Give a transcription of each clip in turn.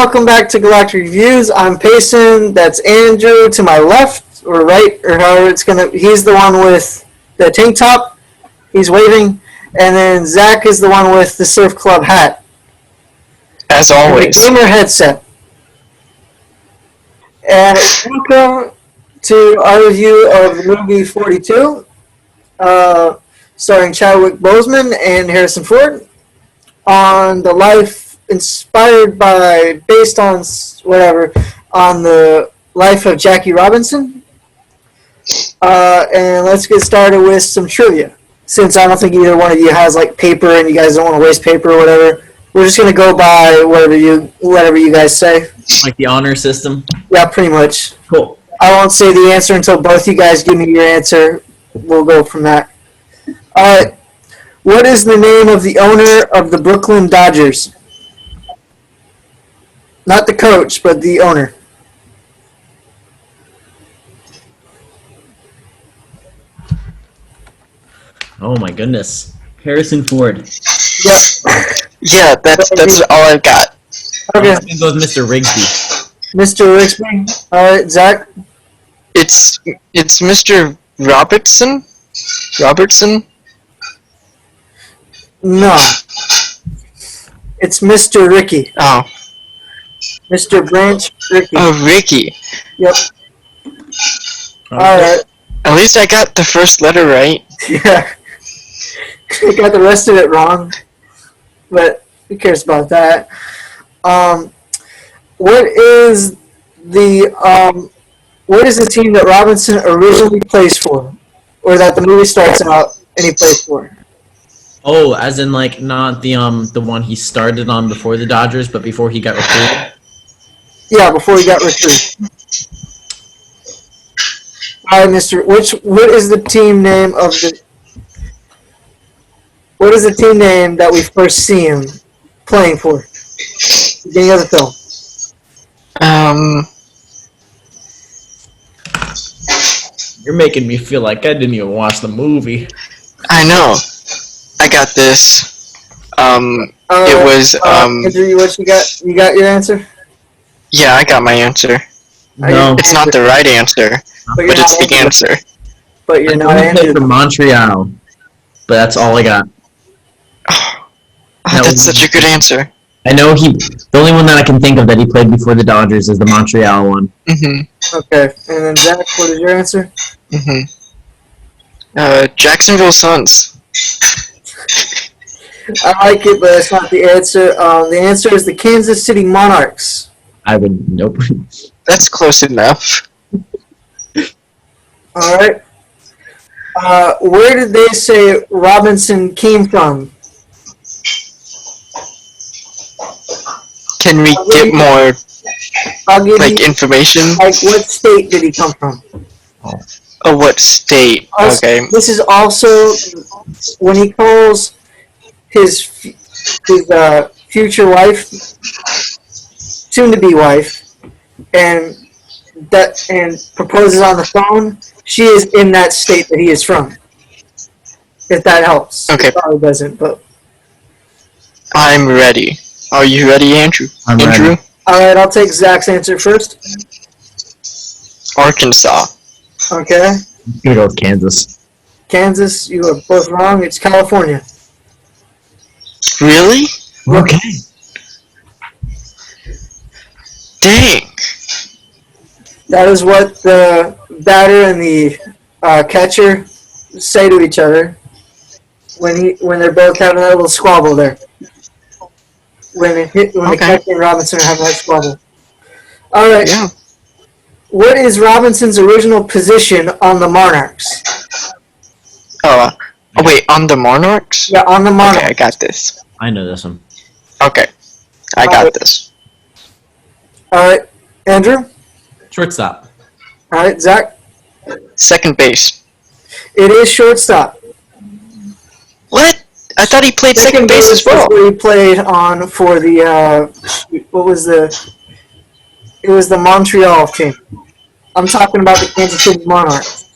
welcome back to Galactic Reviews. I'm Payson. That's Andrew to my left or right or however it's gonna. He's the one with the tank top. He's waving, and then Zach is the one with the surf club hat. As always, the gamer headset. And welcome to our review of the movie 42, starring Chadwick Boseman and Harrison Ford, on the life inspired by, based on whatever, on the life of Jackie Robinson. And let's get started with some trivia. Since I don't think either one of you has like paper and you guys don't want to waste paper or whatever, we're just gonna go by whatever you guys say. Like the honor system? Yeah, pretty much. Cool. I won't say the answer until both you guys give me your answer. We'll go from that. Alright. What is the name of the owner of the Brooklyn Dodgers? Not the coach, but the owner. Oh my goodness. Harrison Ford. Yep. yeah, that's all I've got. Okay. I'm gonna go with Mr. Rigsby. Mr. Rigsby. Alright, Zach? It's Mr. Robertson? Robertson? No. It's Mr. Ricky. Oh. Mr. Branch Ricky. Oh, Ricky. Yep. Alright. At least I got the first letter right. Yeah. I got the rest of it wrong. But who cares about that? What is the team that Robinson originally plays for? Or that the movie starts out and he plays for? Oh, as in like not the one he started on before the Dodgers, but before he got recruited? Yeah, before he got recruited. Alright, Mr. What is the team name of the... What is the team name that we first see him playing for? Beginning of the film. You're making me feel like I didn't even watch the movie. I know. I got this. It was, Andrew, what you got? You got your answer? Yeah, I got my answer. No. It's not the right answer, but it's the answer. But you're not I played answering. for Montreal, but that's all I got. Oh, that's such a good answer. I know the only one that I can think of that he played before the Dodgers is the Montreal one. Mm-hmm. Okay, and then Zach, what is your answer? Mm-hmm. Jacksonville Suns. I like it, but that's not the answer. The answer is the Kansas City Monarchs. I would, nope. That's close enough. Alright. Where did they say Robinson came from? Can we get more, I'll give like, you, information? like, what state did he come from? Oh, what state? Also, Okay. this is also when he calls his future wife, soon-to-be wife, and proposes on the phone. She is in that state that he is from. If that helps. Okay. It probably doesn't, but I'm ready. Are you ready, Andrew? I'm Andrew? ready. Alright, I'll take Zach's answer first. Arkansas. Okay. I'm gonna go with Kansas. Kansas, you are both wrong. It's California. Really? Okay. Dang. That is what the batter and the catcher say to each other when they're both having that little squabble there. When the catcher and Robinson are having that squabble. All right. Yeah. What is Robinson's original position on the Monarchs? Oh, wait, on the Monarchs? Yeah, on the Monarchs. Okay, I got this. I know this one. Okay. I got this. All right, Andrew. Shortstop. All right, Zach. Second base. It is shortstop. What? I thought he played second base as well. That's what he played on for the what was the? It was the Montreal team. I'm talking about the Kansas City Monarchs.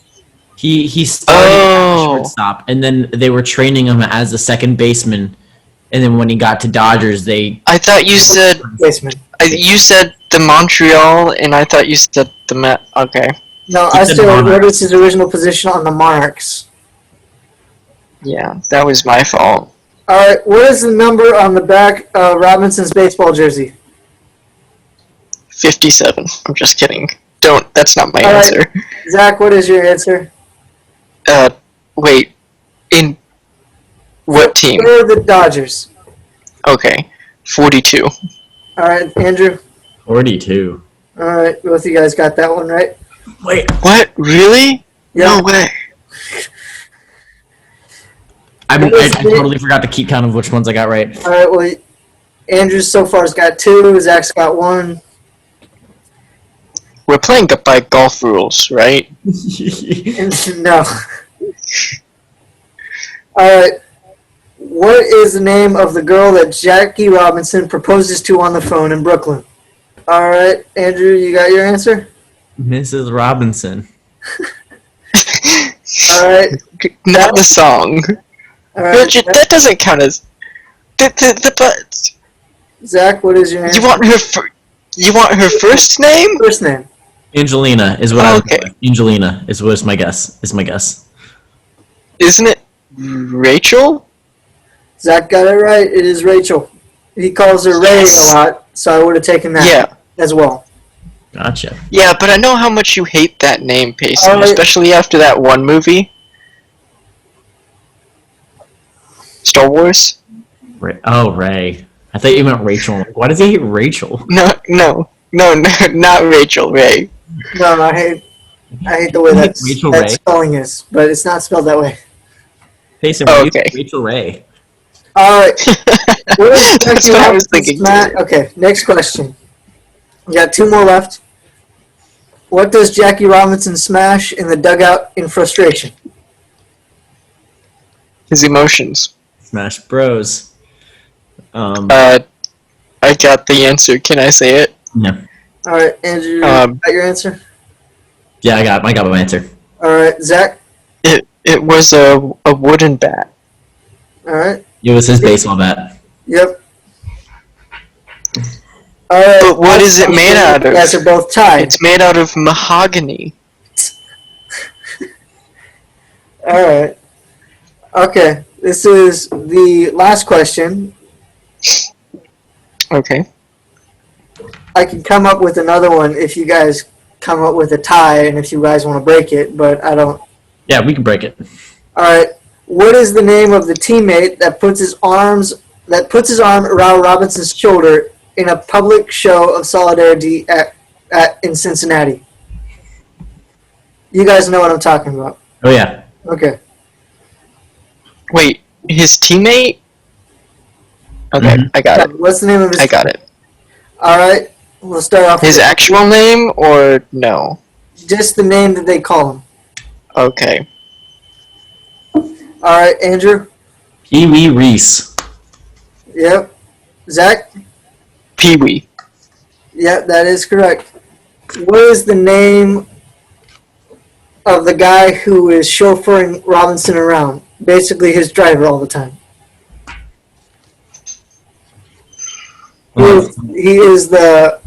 He started at shortstop, and then they were training him as a second baseman. And then when he got to Dodgers, I thought you said You said the Montreal, and I thought you said the Met. Okay. No, He I said still. What Monarchs. is his original position on the Monarchs? Yeah, that was my fault. All right. What is the number on the back of Robinson's baseball jersey? 57. I'm just kidding. Don't. That's not my All right. answer. Zach, what is your answer? Wait. In what team? For the Dodgers. Okay. 42. All right, Andrew. 42. All right, both of you guys got that one right. Wait, What? Really? Yeah. No way. I totally forgot to keep count of which ones I got right. All right. Well, Andrew so far has got 2. Zach's got 1. We're playing by golf rules, right? No. All right. What is the name of the girl that Jackie Robinson proposes to on the phone in Brooklyn? All right, Andrew, you got your answer? Mrs. Robinson. All right. Not the song. All right. That doesn't count as. But Zach, what is your answer? You want her first name? First name. Angelina is what I Okay. was Angelina is what is my guess. Is my guess. Isn't it Rachel? Zach got it right. It is Rachel. He calls her Ray Yes. a lot, so I would have taken that Yeah. as well. Gotcha. Yeah, but I know how much you hate that name, Payson, Alright. especially after that one movie. Star Wars? Ray. Oh, Ray. I thought you meant Rachel. Why does he hate Rachel? No, not Rachel, Ray. No, I hate the way that Rachel that Ray? spelling is, but it's not spelled that way. Payson, Oh, why do you okay. hate Rachel Ray. All right. What is That's Jackie what I was Robinson's thinking. Okay, next question. We got 2 more left. What does Jackie Robinson smash in the dugout in frustration? His emotions. Smash Bros. I got the answer. Can I say it? Yeah. All right, Andrew, got your answer? Yeah, I got my answer. All right, Zach? It was a wooden bat. All right. It was his baseball bat. Yep. All right. But what is it made out of? You guys are both tied. It's made out of mahogany. All right. Okay, this is the last question. Okay. I can come up with another one if you guys come up with a tie and if you guys want to break it, but I don't. Yeah, we can break it. All right. What is the name of the teammate that puts his arm around Robinson's shoulder in a public show of solidarity in Cincinnati? You guys know what I'm talking about. Oh yeah. Okay. Wait, his teammate? Okay, Mhm. I got it. What's the name of his? I got it. All right. We'll start off His with actual name or no? just the name that they call him. Okay. All right, Andrew. Pee Wee Reese. Yep. Zach. Pee Wee. Yep, that is correct. What is the name of the guy who is chauffeuring Robinson around? Basically, his driver all the time. He is the.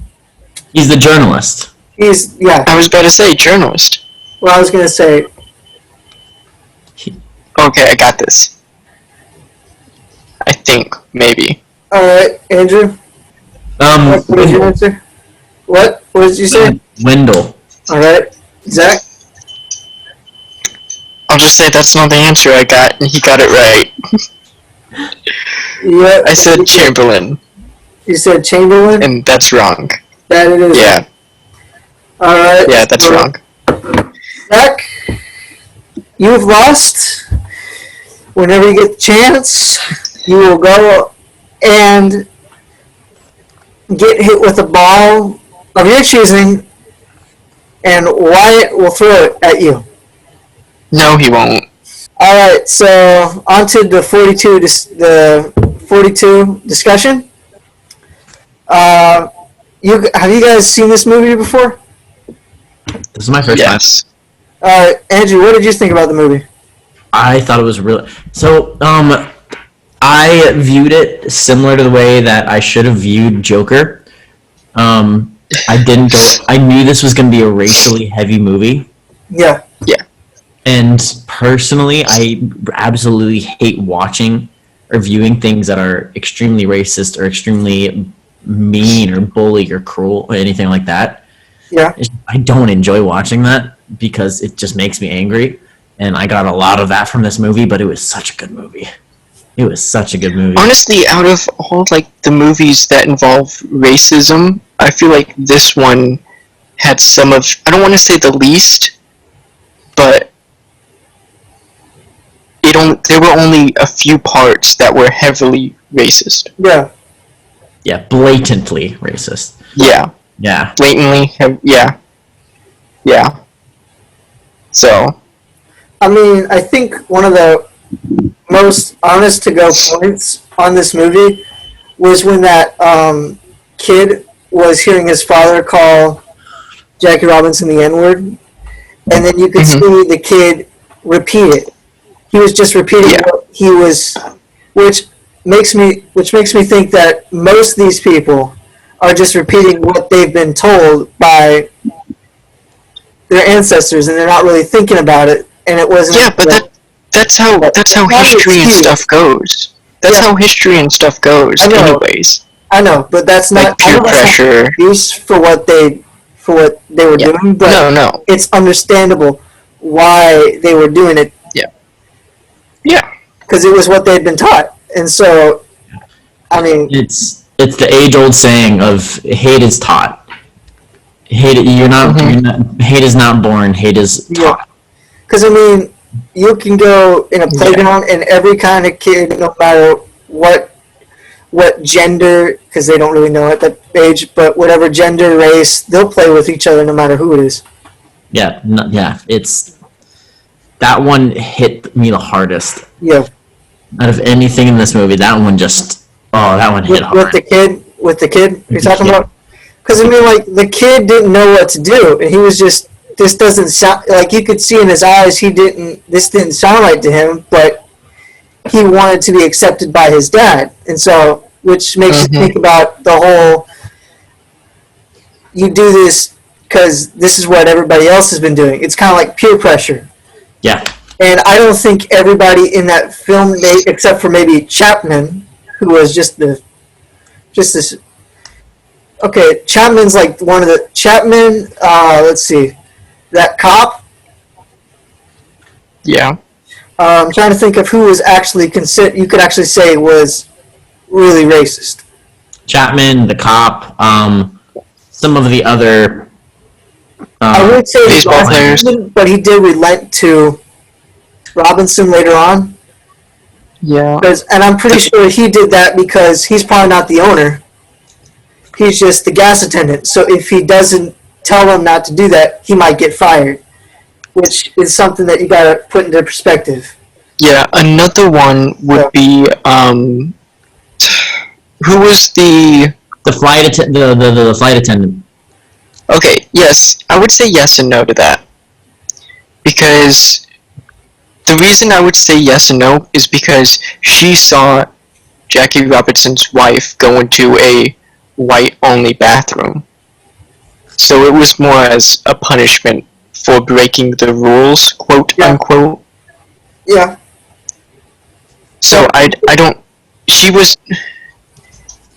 He's the journalist. Yeah. I was about to say journalist. Well, I was gonna say. Okay, I got this. I think, maybe. All right, Andrew. What is your answer? What? What did you say? Wendell. All right, Zach. I'll just say that's not the answer I got, and he got it right. Yeah. I said Chamberlain, You said Chamberlain. and that's wrong. That it is. Yeah, All right. yeah, that's so, wrong. Zach, you've lost. Whenever you get the chance, you will go and get hit with a ball of your choosing, and Wyatt will throw it at you. No, he won't. All right, so on to the 42 discussion. Have you guys seen this movie before? This is my first time. Yes. All right, Andrew, what did you think about the movie? I thought it was really so. I viewed it similar to the way that I should have viewed Joker. I didn't go. I knew this was going to be a racially heavy movie, Yeah. and personally, I absolutely hate watching or viewing things that are extremely racist or extremely mean or bully or cruel or anything like that. Yeah. I don't enjoy watching that because it just makes me angry. And I got a lot of that from this movie, but it was such a good movie. It was such a good movie. Honestly, out of all like the movies that involve racism, I feel like this one had some of, I don't want to say the least, but there were only a few parts that were heavily racist. Yeah. Yeah, blatantly racist. Yeah, Yeah. blatantly, yeah. So, I mean, I think one of the most honest to go points on this movie was when that kid was hearing his father call Jackie Robinson the N word, and then you could see the kid repeat it. He was just repeating what he was, which makes me think that most of these people are just repeating what they've been told by their ancestors, and they're not really thinking about it. And it wasn't. yeah, but that's how history and stuff goes. That's how history and stuff goes, anyways. I know, but that's not like peer pressure. Use for what they were doing. But no, it's understandable why they were doing it. Yeah, because it was what they'd been taught, and so, I mean, it's the age-old saying of hate is taught. Hate hate is not born. Hate is taught. Because I mean, you can go in a playground, and every kind of kid, no matter what gender, because they don't really know at that age, but whatever gender, race, they'll play with each other no matter who it is. Yeah, it's that one hit me the hardest. Yeah. Out of anything in this movie, that one hit hard. With the kid you're talking about? Because I mean, like, the kid didn't know what to do, and he was just, this doesn't sound, like, you could see in his eyes, this didn't sound right to him, but he wanted to be accepted by his dad, and so, which makes you think about the whole, you do this because this is what everybody else has been doing. It's kind of like peer pressure. Yeah. And I don't think everybody in that film, except for maybe Chapman, who was just this. Okay, Chapman's like one of the Chapman. Let's see, that cop. Yeah. I'm trying to think of who was actually you could actually say was really racist. Chapman, the cop, some of the other. I would say baseball players, but he did relent to Robinson later on. Yeah. And I'm pretty sure he did that because he's probably not the owner. He's just the gas attendant. So if he doesn't tell him not to do that, he might get fired, which is something that you gotta put into perspective. Yeah, another one would be who was the flight attendant. Okay, yes, I would say yes and no to that. Because the reason I would say yes and no is because she saw Jackie Robinson's wife go into a white-only bathroom. So it was more as a punishment for breaking the rules, quote unquote. Yeah. So I don't. She was.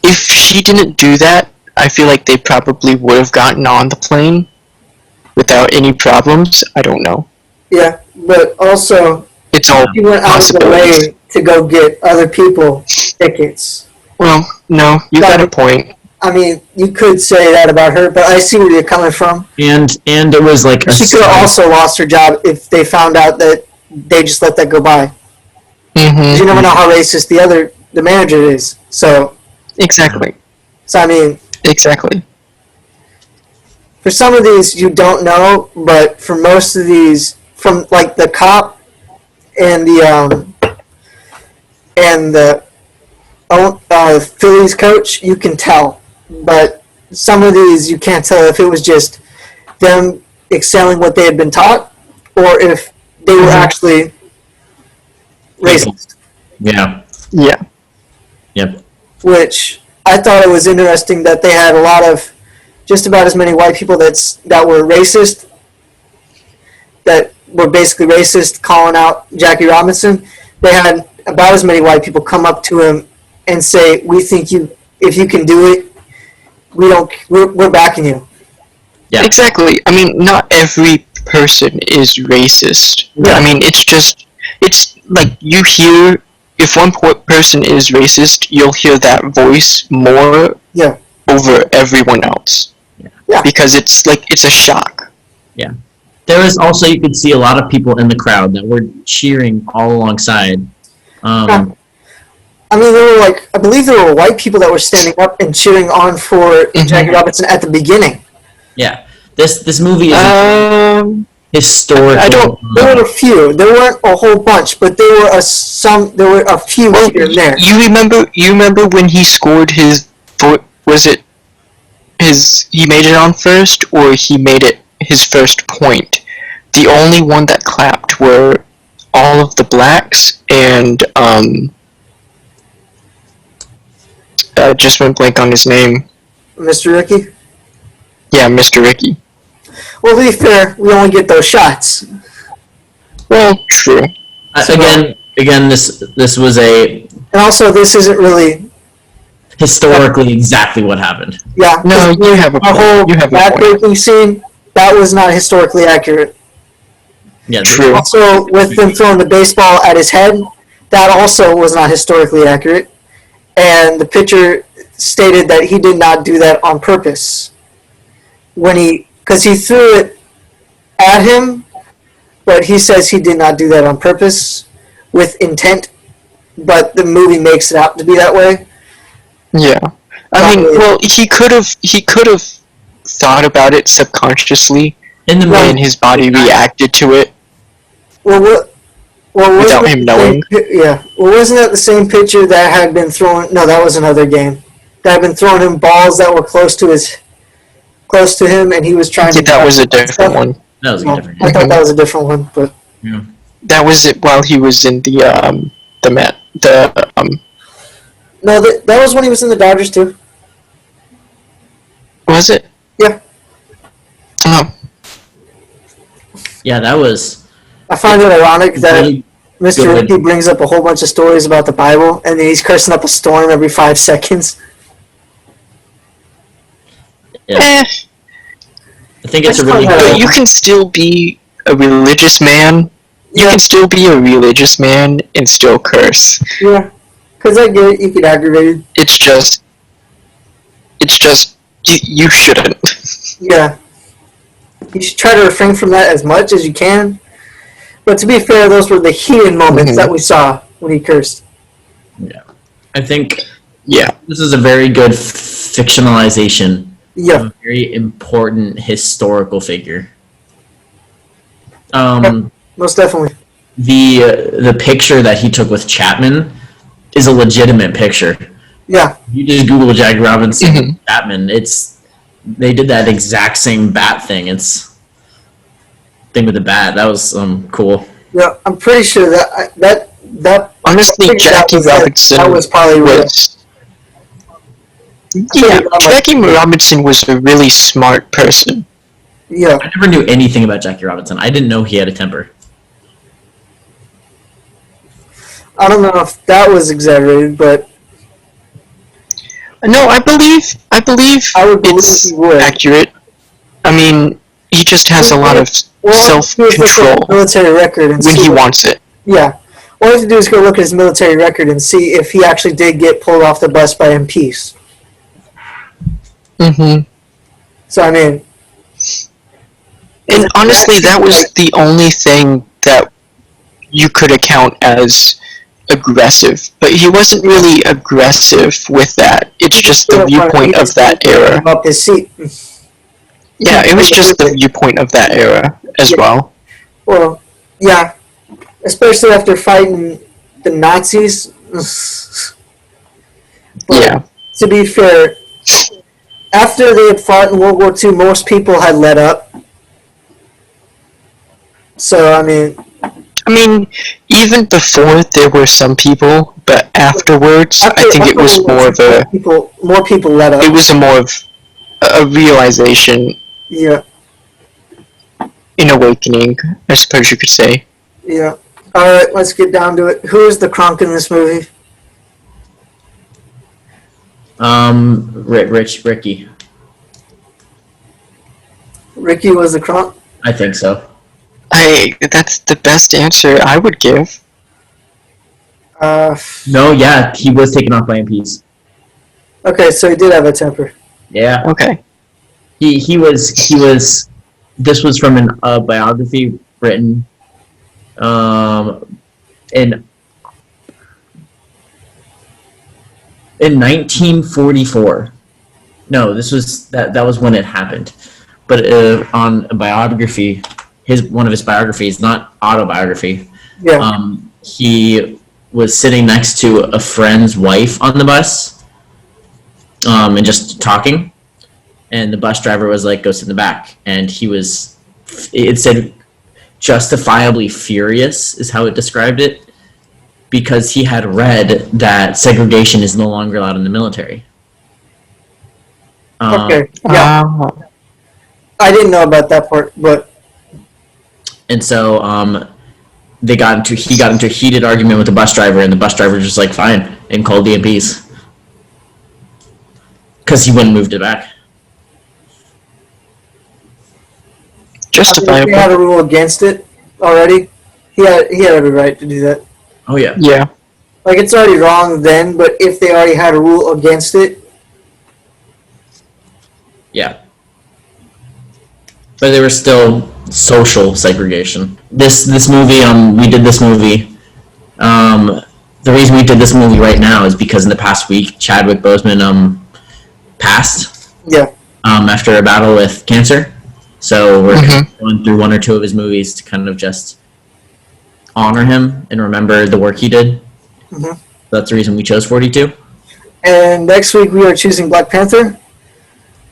If she didn't do that, I feel like they probably would have gotten on the plane without any problems. I don't know. Yeah, but also It's all she went out of the way to go get other people tickets. Well, no, you got a point. I mean, you could say that about her, but I see where you're coming from. And it was like she could have also lost her job if they found out that they just let that go by. Mm-hmm. You never know how racist the manager is. So exactly. So I mean, exactly. For some of these, you don't know, but for most of these, from like the cop and the Phillies coach, you can tell. But some of these, you can't tell if it was just them excelling what they had been taught, or if they were actually racist. Yeah. Yeah. Yep. Which I thought it was interesting that they had a lot of just about as many white people that were racist, that were basically racist, calling out Jackie Robinson. They had about as many white people come up to him and say, "We think if you can do it, we're backing you." Yeah. Exactly. I mean, not every person is racist. Yeah. I mean, it's like you hear, if one person is racist, you'll hear that voice more over everyone else. Yeah. Because it's a shock. Yeah. There was also, you could see a lot of people in the crowd that were cheering all alongside. I mean, I believe there were white people that were standing up and cheering on for Jackie Robinson at the beginning. Yeah. This movie is historical. There were a few. There weren't a whole bunch, but there were a few here and there. You remember when he scored his foot? Was it he made it on first, or he made it his first point? The only one that clapped were all of the blacks and just went blank on his name. Mr. Ricky? Yeah, Mr. Ricky. Well, to be fair, we only get those shots. Well, true. Again, this was a... And also, this isn't really... historically exactly what happened. Yeah. No, you have a point. whole backbreaking scene, that was not historically accurate. Yeah, true. Also, with them throwing the baseball at his head, that also was not historically accurate. And the pitcher stated that he did not do that on purpose. Because he threw it at him, but he says he did not do that on purpose with intent. But the movie makes it out to be that way. Yeah, I mean, well, he could have thought about it subconsciously, when his body reacted to it. Well, without him knowing. Yeah. Well, wasn't that the same pitcher that had been throwing? No, that was another game. That had been throwing him balls that were close to him, and he was trying to. That was a different one. That was a different game. I thought that was a different one, but. Yeah. That was it while he was in No, that was when he was in the Dodgers too. Was it? Yeah. Oh. Yeah, that was. I find it ironic that really Mr. Ricky brings up a whole bunch of stories about the Bible, and then he's cursing up a storm every 5 seconds. Yeah. I think it's a really good. You can still be a religious man. You can still be a religious man and still curse. Yeah. Because I get it, you get aggravated. It's just you shouldn't. Yeah. You should try to refrain from that as much as you can. But to be fair, those were the heated moments that we saw when he cursed. Yeah. I think this is a very good fictionalization of a very important historical figure. Most definitely. The picture that he took with Chapman is a legitimate picture. Yeah. You just Google Jackie Robinson Chapman. They did that exact same bat thing. It's thing with the bat. That was cool. Yeah, I'm pretty sure that honestly, Jackie Robinson that was probably real. Yeah, Jackie Robinson was a really smart person. Yeah. I never knew anything about Jackie Robinson. I didn't know he had a temper. I don't know if that was exaggerated, but no, I believe it's accurate. I mean, he just has a lot of self-control military record and when he wants it. Yeah. All you have to do is go look at his military record and see if he actually did get pulled off the bus by MPs. So, I mean... And honestly, that was the only thing that you could account as aggressive. But he wasn't really aggressive with that. It's just the viewpoint of that era. Up his seat. Yeah, it was just the viewpoint of that era as well. Well, yeah. Especially after fighting the Nazis. But to be fair, after they had fought in World War II, most people had let up. So, I mean, even before there were some people, but afterwards, I think it was more of a... More people let up. It was a more of... a realization, Yeah, an awakening, I suppose you could say. yeah. All right, let's get down to it. Who is the Kronk in this movie? Ricky. Ricky was the Kronk. I think so. That's the best answer I would give. No, yeah, he was taken off by MPs. Okay, so he did have a temper. Yeah. Okay. He was. This was from a biography written in 1944. No, this was that was when it happened. But on a biography, one of his biographies, not autobiography. Yeah. He was sitting next to a friend's wife on the bus, and just talking. And the bus driver was like, "Go sit in the back." And he was, it said, justifiably furious is how it described it, because he had read that segregation is no longer allowed in the military. Okay. Yeah. I didn't know about that part, but And so he got into a heated argument with the bus driver, and the bus driver was just like, "Fine," and called the MPs because he wouldn't move it back. Justifiable. He had a rule against it already. He had every right to do that. Oh yeah. Yeah. Like, it's already wrong then, but if they already had a rule against it, Yeah. But there was still social segregation. This movie, we did this movie. The reason we did this movie right now is because in the past week, Chadwick Boseman passed. Yeah. After a battle with cancer. So we're going through one or two of his movies to kind of just honor him and remember the work he did. Mm-hmm. That's the reason we chose 42. And next week we are choosing Black Panther.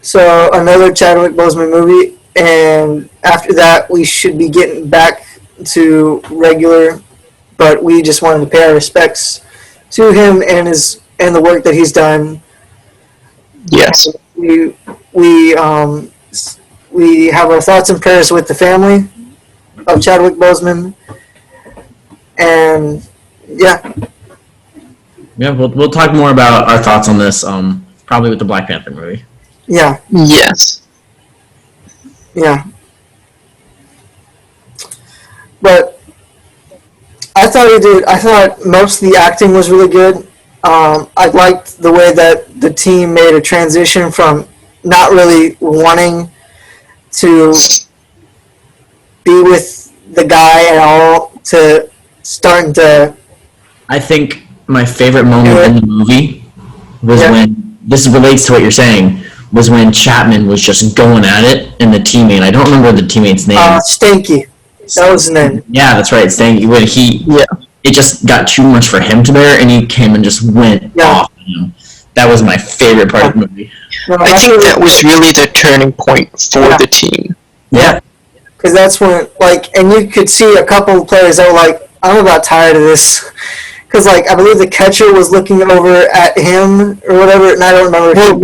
So another Chadwick Boseman movie, and after that we should be getting back to regular, but we just wanted to pay our respects to him and the work that he's done. Yes. We have our thoughts and prayers with the family of Chadwick Boseman, and yeah. Yeah, we'll talk more about our thoughts on this probably with the Black Panther movie. Yeah. Yes. Yeah. But I thought most of the acting was really good. I liked the way that the team made a transition from not really wanting to be with the guy at all to starting to. I think my favorite moment in the movie was when, this relates to what you're saying, was when Chapman was just going at it, and the teammate, I don't remember the teammate's name. Stanky. That was his name. Yeah, that's right, Stanky. When it just got too much for him to bear, and he came and just went off on him. That was my favorite part of the movie. I think that was really the turning point for the team. Yeah. Because that's when, and you could see a couple of players that were like, I'm about tired of this. Because, I believe the catcher was looking over at him or whatever, and I don't remember. Well,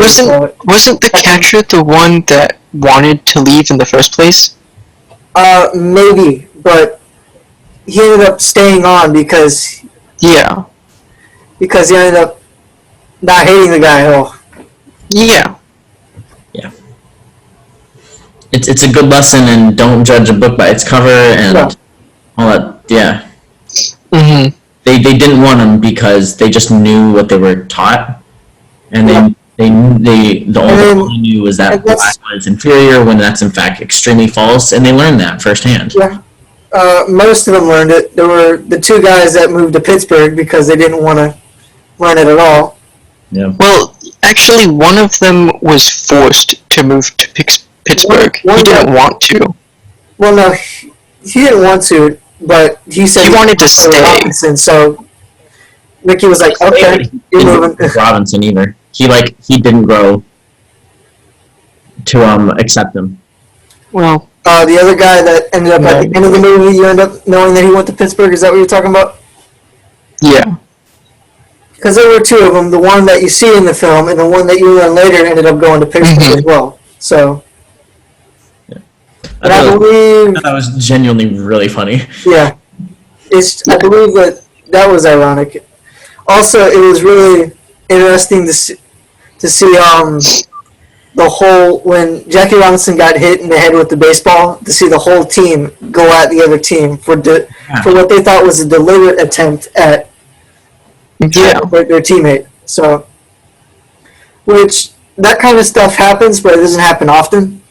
wasn't the catcher the one that wanted to leave in the first place? Maybe, but he ended up staying on because. Yeah. Because he ended up not hating the guy at all. Yeah. Yeah. It's a good lesson, and don't judge a book by its cover and all that. Yeah. Mm-hmm. They didn't want him because they just knew what they were taught, and the only thing they knew was that black was inferior when that's in fact extremely false, and they learned that firsthand. Yeah. Most of them learned it. There were the two guys that moved to Pittsburgh because they didn't want to learn it at all. Yeah. Well, actually, one of them was forced to move to Pittsburgh. He didn't want to. Well, no, he didn't want to, but he said he wanted to stay. Robinson, so Ricky was like, "Okay, you're moving." Robinson either. He didn't grow to accept him. Well, the other guy that ended up at the end of the movie, you end up knowing that he went to Pittsburgh. Is that what you're talking about? Yeah. because there were two of them. The one that you see in the film and the one that you learn later ended up going to Payson as well. So, but I believe that was genuinely really funny. Yeah, I believe that was ironic. Also, it was really interesting to see the whole when Jackie Robinson got hit in the head with the baseball, to see the whole team go at the other team for what they thought was a deliberate attempt at their teammate. So, which that kind of stuff happens, but it doesn't happen often.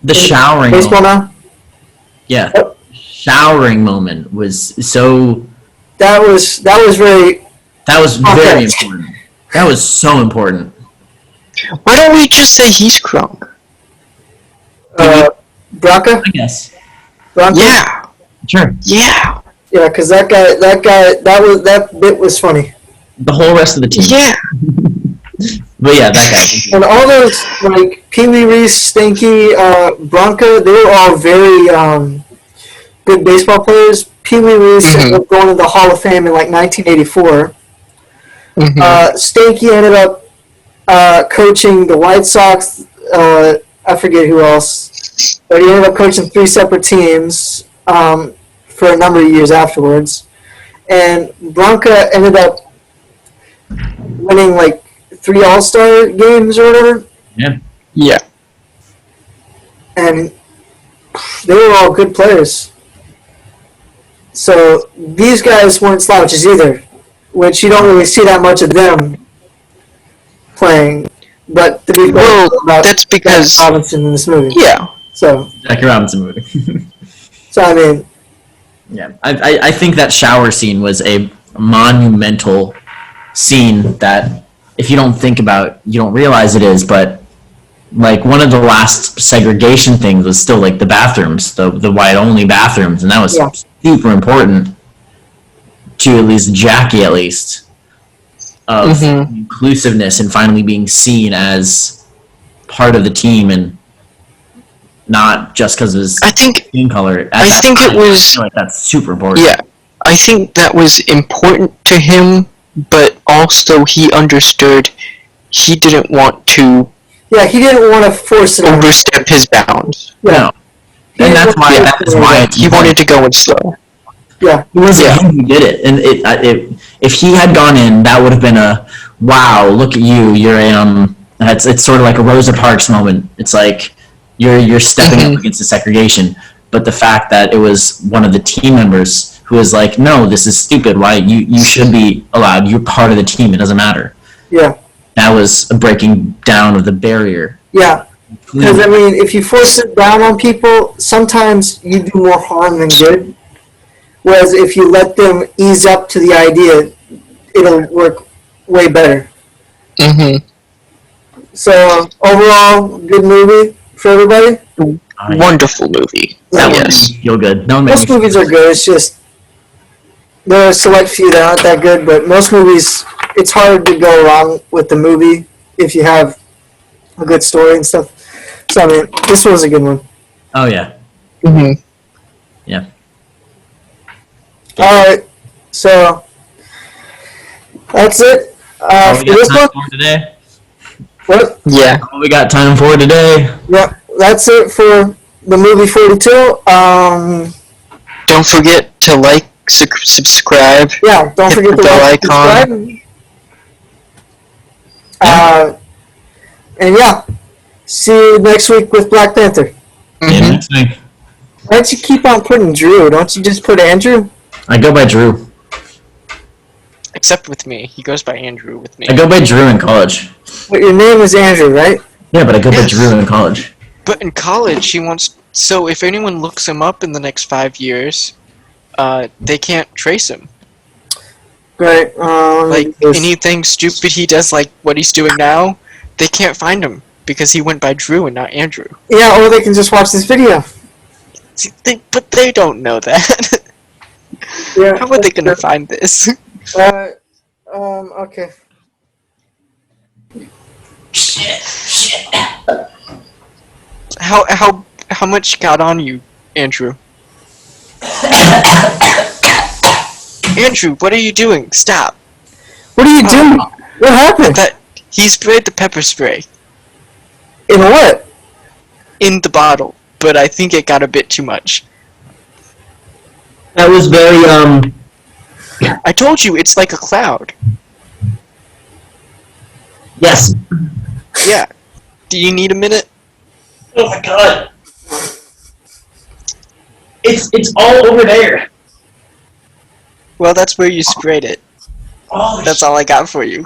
The showering baseball moment. now. Yeah, showering moment was so. That was very. That was very important. That was so important. Why don't we just say he's crunk? Bronca? I guess. Bronca? Yeah. Sure. Yeah. Yeah, because that bit was funny. The whole rest of the team. Yeah. But yeah, that guy. And all those, like, Pee Wee Reese, Stanky, Bronca, they were all very good baseball players. Pee Wee Reese ended up going to the Hall of Fame in, like, 1984. Stanky ended up coaching the White Sox. I forget who else. But he ended up coaching 3 separate teams for a number of years afterwards. And Bronca ended up winning, like, 3 All-Star games or whatever. Yeah. Yeah. And they were all good players. So these guys weren't slouches either, which you don't really see that much of them playing. But to be fair, that's because Jackie Robinson in this movie. Yeah. So Jackie Robinson movie. So I mean, yeah, I think that shower scene was a monumental scene that if you don't think about, you don't realize it is, but like one of the last segregation things was still like the bathrooms, the white only bathrooms, and that was super important to at least Jackie, of inclusiveness and finally being seen as part of the team and not just because of his skin color. I feel like that's super important. Yeah, I think that was important to him, but also he understood he didn't want to. Yeah, he didn't want to force it. Overstep his bounds. Yeah. No. And that's why he wanted to go in slow. Yeah. It wasn't him who did it, and if he had gone in, that would have been a wow. Look at you. You're a It's sort of like a Rosa Parks moment. It's like you're stepping up against the segregation, but the fact that it was one of the team members who was like, no, this is stupid. Why you should be allowed. You're part of the team. It doesn't matter. Yeah. That was a breaking down of the barrier. Yeah. Because, I mean, if you force it down on people, sometimes you do more harm than good. Whereas if you let them ease up to the idea, it'll work way better. So, overall, good movie for everybody? Wonderful movie. That one made me feel good. Most movies are good. It's just there are a select few that aren't that good, but most movies, it's hard to go wrong with the movie if you have a good story and stuff. So, I mean, this was a good one. Oh, yeah. Yeah. Alright, so that's it for this one. Today? What? Yeah. All we got time for today. Yeah, that's it for the movie 42. Don't forget to like, subscribe. Yeah, don't hit forget the to bell like, icon. subscribe. And yeah, see you next week with Black Panther. Yeah, next week. Why don't you keep on putting Drew? Don't you just put Andrew? I go by Drew. Except with me. He goes by Andrew with me. I go by Drew in college. But your name is Andrew, right? Yeah, but I go by Drew in college. But in college, he wants... So if anyone looks him up in the next 5 years, they can't trace him. Right. Like, anything stupid he does, like what he's doing now, they can't find him because he went by Drew and not Andrew. Yeah, or they can just watch this video. See, but they don't know that. Yeah. How are they gonna find this? Okay. Shit. How much got on you, Andrew? Andrew, what are you doing? Stop. What are you doing? What happened? That he sprayed the pepper spray In what? in the bottle, but I think it got a bit too much. That was very I told you it's like a cloud. Yes. Yeah. Do you need a minute? Oh my god. It's all over there. Well, that's where you sprayed it. Oh, That's all I got for you.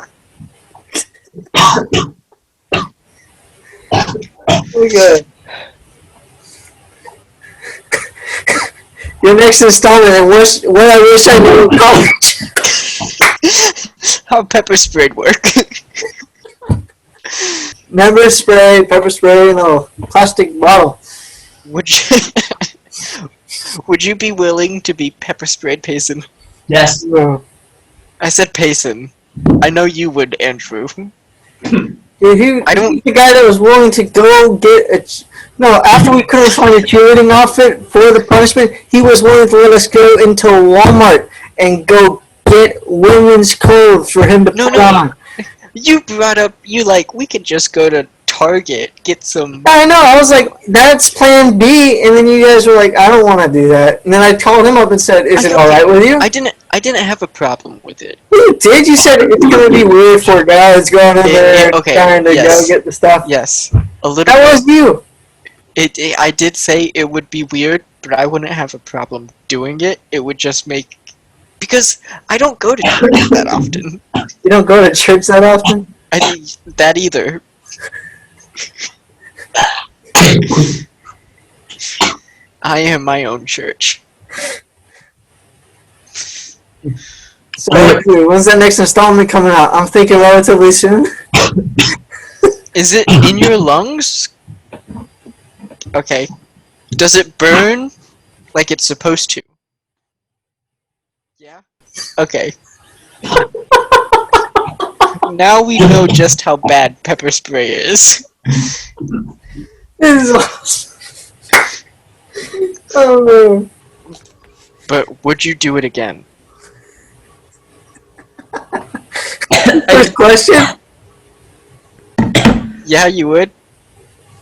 Okay. Your next installment, and what I wish I knew in college. How pepper sprayed work. Pepper spray in a plastic bottle. Would you would you be willing to be pepper sprayed, Payson? yes. No. I said Payson. I know you would, Andrew. Dude, I don't- he's the guy that was willing to go get no, after we couldn't find a cheerleading outfit for the punishment, he was willing to let us go into Walmart and go get women's clothes for him to No, put no. on. You brought up we could just go to Target, get some. I know, I was like, that's plan B, and then you guys were like, I don't want to do that. And then I called him up and said, is it alright with you? I didn't have a problem with it. You did? You said it's going to be weird for guys going in there okay, trying to yes. go get the stuff. Yes, a little. That was you. I did say it would be weird, but I wouldn't have a problem doing it. It would just make because I don't go to church that often. You don't go to church that often? I think that either. I am my own church. So, when's that next installment coming out? I'm thinking relatively soon. Is it in your lungs? Okay. Does it burn like it's supposed to? Yeah? Okay. Now we know just how bad pepper spray is. This is awesome. Oh no. But would you do it again? First question? Yeah, you would.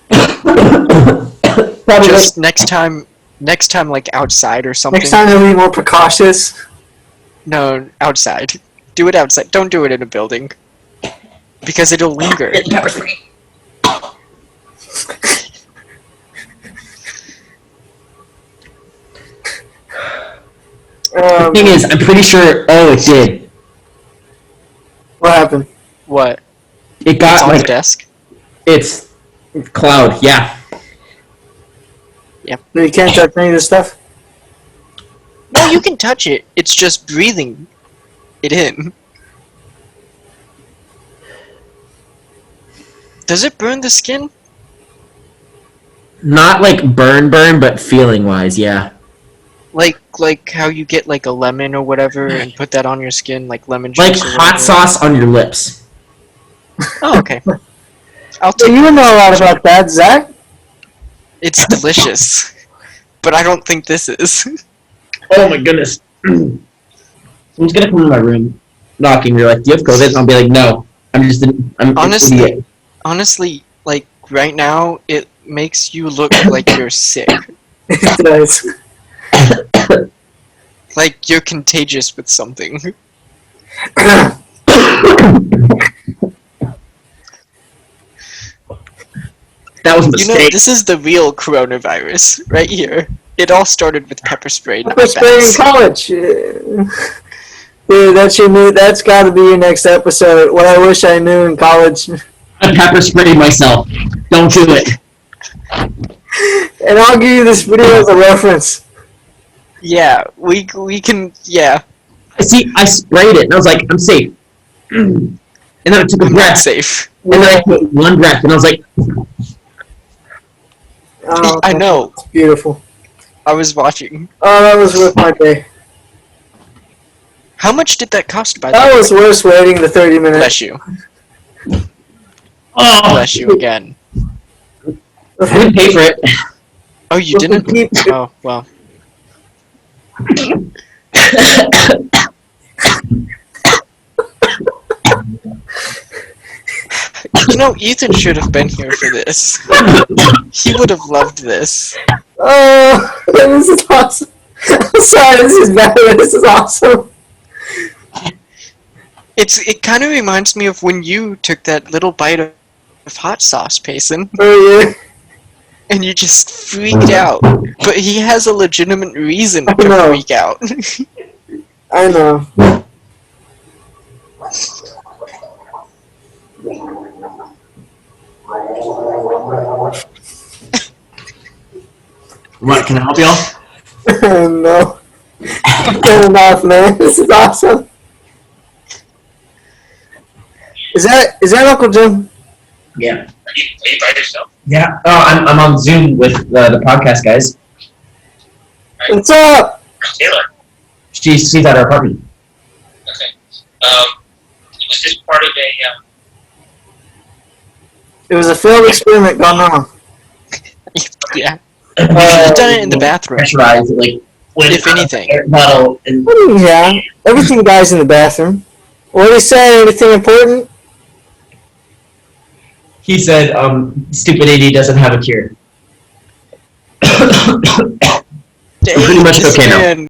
Probably Just next time like outside or something. next time they'll be more precautious. No, outside. Do it outside. Don't do it in a building. Because it'll linger. The thing is, I'm pretty sure. Oh, it did. What happened? What? It It's got on the like desk? it's cloud. Yeah. No, you can't touch any of this stuff? No, you can touch it. It's just breathing it in. Does it burn the skin? Not like burn, but feeling wise, yeah. Like how you get like a lemon or whatever and put that on your skin, like lemon Like juice or hot whatever. sauce on your lips. Oh, okay. I'll So take you know a lot about that, Zach. It's delicious. But I don't think this is. Oh my goodness. Someone's gonna come in my room, knocking. You're like, "Do you have COVID?" And I'll be like, "No, I'm an Honestly- idiot." Honestly, like right now it makes you look like you're sick. It does. Like you're contagious with something. That was a You know, mistake. this is the real coronavirus right here. It all started with pepper spray. not Pepper spray in bats. college. Dude, that's got to be your next episode. What I wish I knew in college. I pepper sprayed myself. Don't do it. And I'll give you this video as a reference. Yeah, we can. Yeah, See, I sprayed it, and I was like, "I'm safe." And then I took a I'm not breath, safe. and then I took one breath, and I was like, Oh, I know. it's beautiful. I was watching. Oh, that was worth my day. How much did that cost, by the That way? was worth waiting the 30 minutes. Bless you. "Oh, Bless you again. I didn't pay for it." Oh, you didn't? Oh, well. Ethan should have been here for this. He would have loved this. Oh, this is awesome. I'm sorry, this is bad, but this is awesome. It kind of reminds me of when you took that little bite of hot sauce, Payson, Oh, yeah. and you just freaked out. But he has a legitimate reason I to know. freak out. I know. What, can I help y'all? No. Good enough, man. This is awesome. Is that Uncle Jim? Yeah. Are you by yourself? Yeah. Oh, I'm on Zoom with the podcast guys. What's up? Taylor. She's at our apartment. Okay. Was this part of a? It was a failed experiment gone wrong. Yeah. You should have done it in the bathroom. Pressurized, like with If anything. air bottle and Yeah, everything dies in the bathroom. What did he say? Anything important? he said, stupidity doesn't have a cure. Dang, Pretty much this okay now. man